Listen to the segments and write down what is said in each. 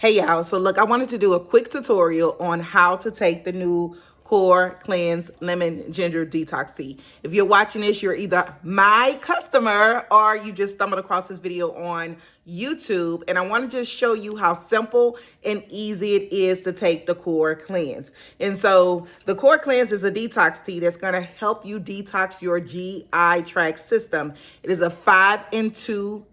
Hey y'all, so look, I wanted to do a quick tutorial on how to take the new Core Cleanse Lemon Ginger Detox Tea. If you're watching this, you're either my customer or you just stumbled across this video on YouTube, and I want to just show you how simple and easy it is to take the Core Cleanse. And so the Core Cleanse is a detox tea that's going to help you detox your GI tract system. It is a 5-in-2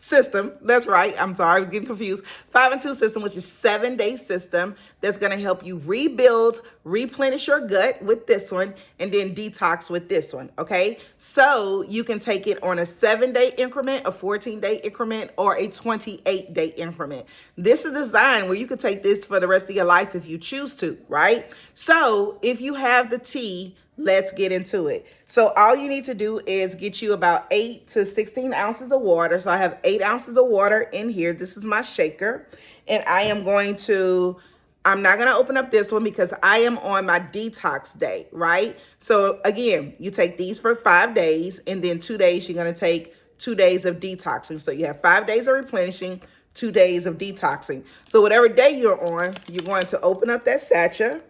system. That's right. I'm sorry, I was getting confused. 5-in-2 system, which is 7-day system that's going to help you rebuild, replenish your gut with this one, and then detox with this one. Okay. So you can take it on a 7-day increment, a 14-day increment, or a 28-day increment. This is designed where you could take this for the rest of your life if you choose to, right? So if you have the tea, let's get into it. So all you need to do is get you about 8 to 16 ounces of water. So I have 8 ounces of water in here. This is my shaker. And I'm not going to open up this one because I am on my detox day, right? So again, you take these for 5 days, and then 2 days, you're going to take 2 days of detoxing. So you have 5 days of replenishing, 2 days of detoxing. So whatever day you're on, you're going to open up that sachet.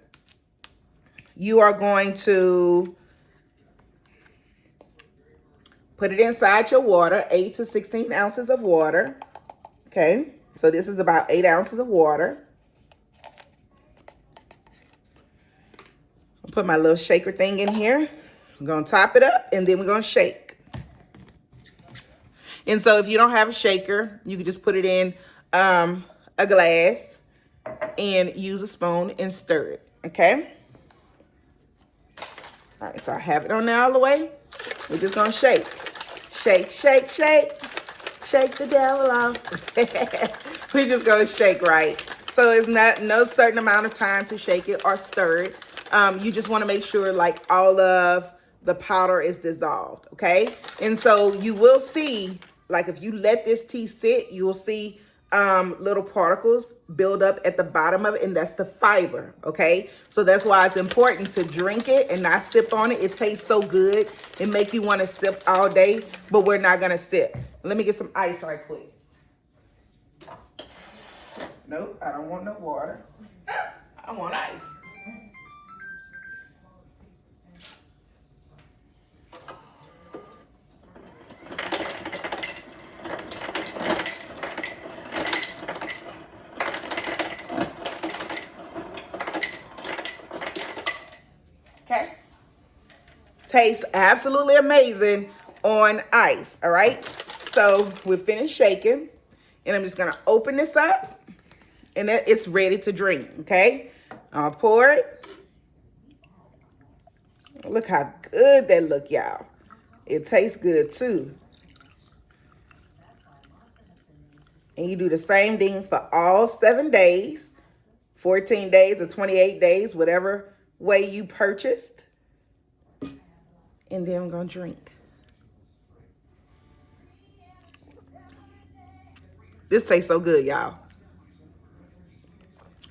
You are going to put it inside your water, 8 to 16 ounces of water. Okay, so this is about 8 ounces of water. I'll put my little shaker thing in here. I'm going to top it up, and then we're going to shake. And so if you don't have a shaker, you can just put it in a glass and use a spoon and stir it, okay? All right, so I have it on there all the way. We're just gonna shake. Shake, shake, shake. Shake the devil off. We're just gonna shake, right? So it's no certain amount of time to shake it or stir it. You just wanna make sure like all of the powder is dissolved, okay? And so you will see, like if you let this tea sit, you will see little particles build up at the bottom of it, and that's the fiber, okay? So that's why it's important to drink it and not sip on it. It tastes so good. It make you want to sip all day, but we're not going to sip. Let me get some ice right quick. Nope, I don't want no water. I want ice. Okay. Tastes absolutely amazing on ice. All right. So we're finished shaking, and I'm just going to open this up, and it's ready to drink. Okay. I'll pour it. Look how good that look, y'all. It tastes good too. And you do the same thing for all 7 days, 14 days, or 28 days, whatever way you purchased. And then I'm going to drink. This tastes so good, y'all.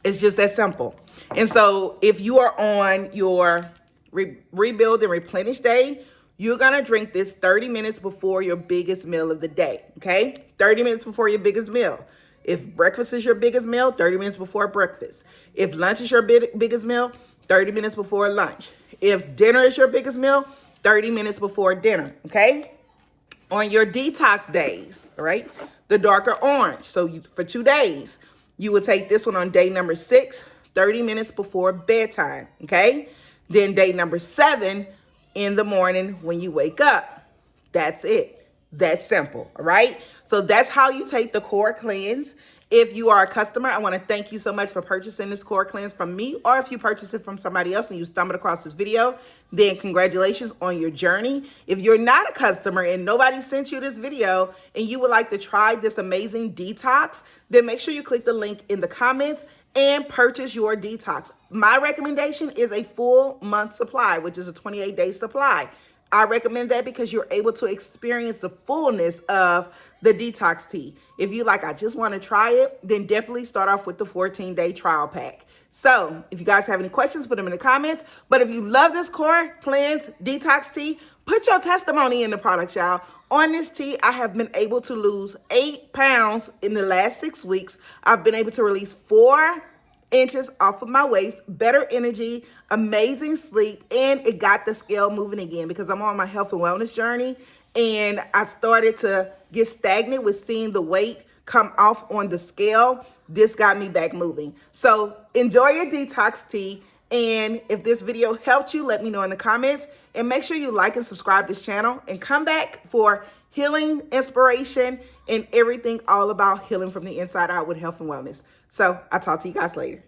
It's just that simple. And so if you are on your rebuild and replenish day, you're going to drink this 30 minutes before your biggest meal of the day, okay? 30 minutes before your biggest meal. If breakfast is your biggest meal, 30 minutes before breakfast. If lunch is your biggest meal, 30 minutes before lunch. If dinner is your biggest meal, 30 minutes before dinner, okay? On your detox days, all right, the darker orange. So for 2 days, you will take this one on day number 6, 30 minutes before bedtime, okay? Then day number 7 in the morning when you wake up. That's it. That's simple, all right? So that's how you take the Core Cleanse. If you are a customer, I want to thank you so much for purchasing this Core Cleanse from me, or if you purchase it from somebody else and you stumbled across this video, then congratulations on your journey. If you're not a customer and nobody sent you this video and you would like to try this amazing detox, then make sure you click the link in the comments and purchase your detox. My recommendation is a full month supply, which is a 28-day supply. I recommend that because you're able to experience the fullness of the detox tea. If you like, I just want to try it, then definitely start off with the 14-day trial pack. So if you guys have any questions, put them in the comments. But if you love this core cleanse detox tea, put your testimony in the products, y'all. On this tea, I have been able to lose 8 pounds in the last 6 weeks. I've been able to release 4 inches off of my waist, better energy, amazing sleep, and it got the scale moving again because I'm on my health and wellness journey, and I started to get stagnant with seeing the weight come off on the scale. This got me back moving. So enjoy your detox tea, and if this video helped you, let me know in the comments, and make sure you like and subscribe to this channel and come back for healing, inspiration, and everything all about healing from the inside out with health and wellness. So I'll talk to you guys later.